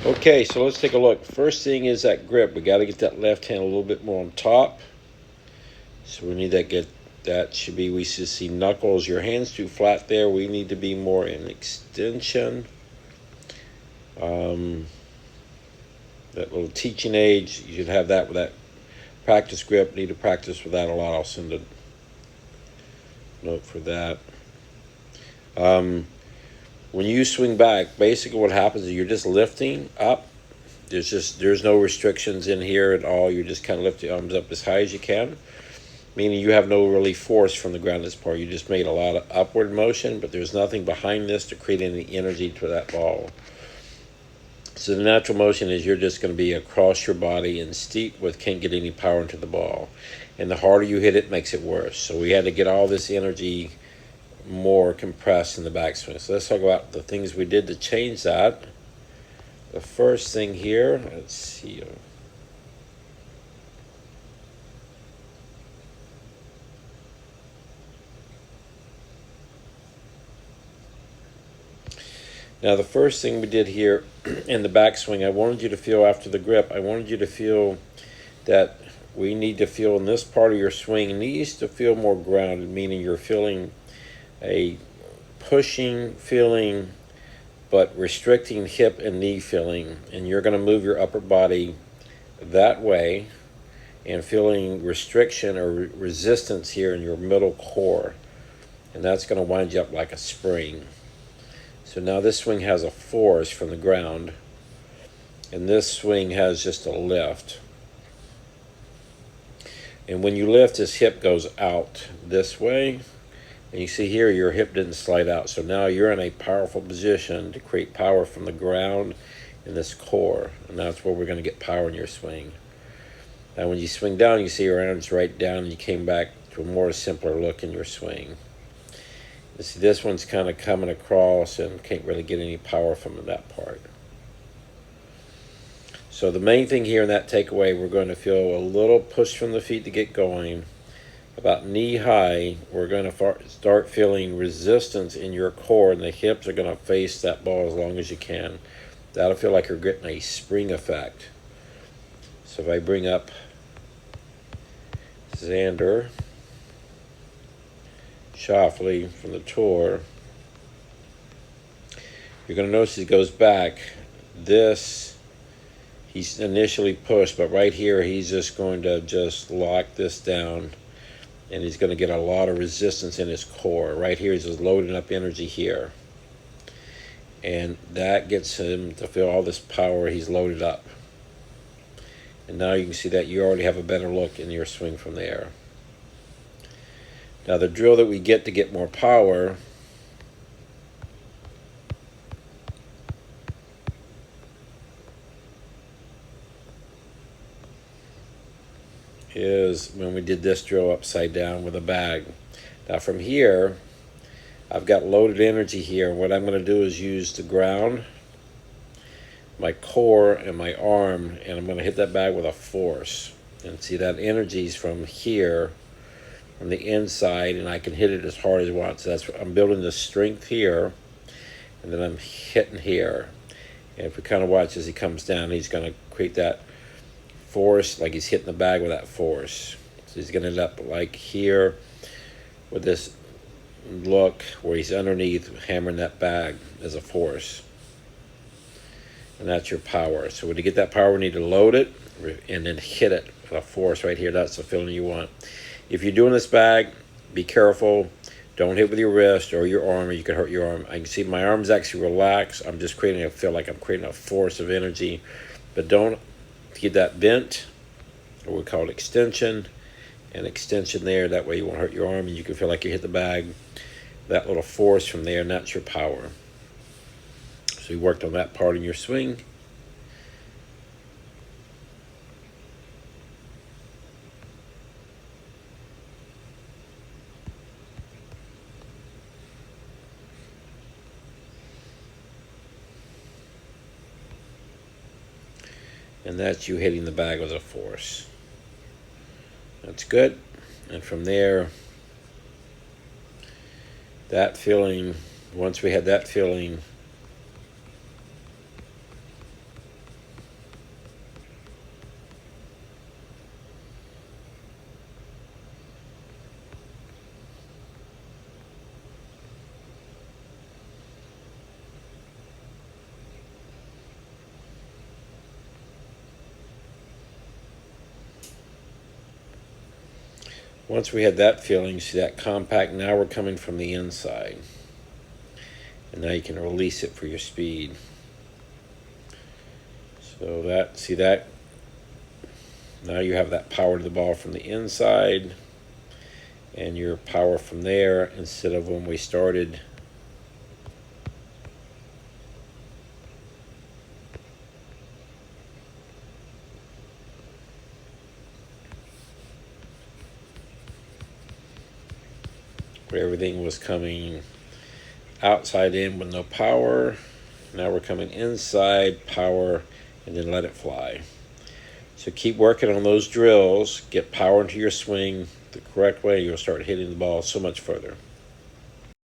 Okay, so let's take a look. First thing is that grip. We got to get that left hand a little bit more on top. So we need that should be, we should see knuckles. Your hand's too flat there. We need to be more in extension. That little teaching aid, you should have that with that practice grip. Need to practice with that a lot. I'll send a note for that. When you swing back, basically what happens is you're just lifting up. There's no restrictions in here at all. You just kind of lift the arms up as high as you can, meaning you have no really force from the ground this part. You just made a lot of upward motion, but there's nothing behind this to create any energy to that ball. So the natural motion is you're just going to be across your body and steep with can't get any power into the ball. And the harder you hit it makes it worse. So we had to get all this energy more compressed in the backswing. So let's talk about the things we did to change that. The first thing here, let's see. Now the first thing we did here in the backswing, I wanted you to feel after the grip, I wanted you to feel that we need to feel in this part of your swing, it needs to feel more grounded, meaning you're feeling a pushing feeling but restricting hip and knee feeling, and you're going to move your upper body that way and feeling restriction or resistance here in your middle core, and that's going to wind you up like a spring. So now this swing has a force from the ground, and this swing has just a lift. And when you lift, this hip goes out this way. And you see here, your hip didn't slide out. So now you're in a powerful position to create power from the ground in this core. And that's where we're going to get power in your swing. Now when you swing down, you see your arms right down, and you came back to a more simpler look in your swing. You see this one's kind of coming across and can't really get any power from that part. So the main thing here in that takeaway, we're going to feel a little push from the feet to get going. About knee high, we're going to start feeling resistance in your core, and the hips are going to face that ball as long as you can. That'll feel like you're getting a spring effect. So if I bring up Xander Schauffele from the tour, you're going to notice he goes back. He's initially pushed, but right here he's just going to just lock this down, and he's going to get a lot of resistance in his core. Right here he's just loading up energy here, and that gets him to feel all this power he's loaded up. And now you can see that you already have a better look in your swing from there. Now the drill that we get to get more power is when we did this drill upside down with a bag. Now from here, I've got loaded energy here. What I'm going to do is use the ground, my core, and my arm, and I'm going to hit that bag with a force. And see that energy's from here, from the inside, and I can hit it as hard as I want. So I'm building the strength here, and then I'm hitting here. And if we kind of watch as he comes down, he's going to create that force, like he's hitting the bag with that force. So he's going to end up like here with this look where he's underneath hammering that bag as a force. And that's your power. So when you get that power, we need to load it and then hit it with a force right here. That's the feeling you want. If you're doing this bag, be careful. Don't hit with your wrist or your arm, or you can hurt your arm. I can see my arm's actually relaxed. I'm just feel like I'm creating a force of energy. But don't get that bent, or we call it extension, and extension there. That way you won't hurt your arm, and you can feel like you hit the bag. That little force from there, and that's your power. So you worked on that part in your swing. And that's you hitting the bag with a force. That's good. And from there, that feeling, once we had that feeling, Once we had that feeling, see that compact, now we're coming from the inside. And now you can release it for your speed. So that, see that? Now you have that power to the ball from the inside and your power from there instead of when we started. Where everything was coming outside in with no power. Now we're coming inside, power, and then let it fly. So keep working on those drills, get power into your swing the correct way, you'll start hitting the ball so much further.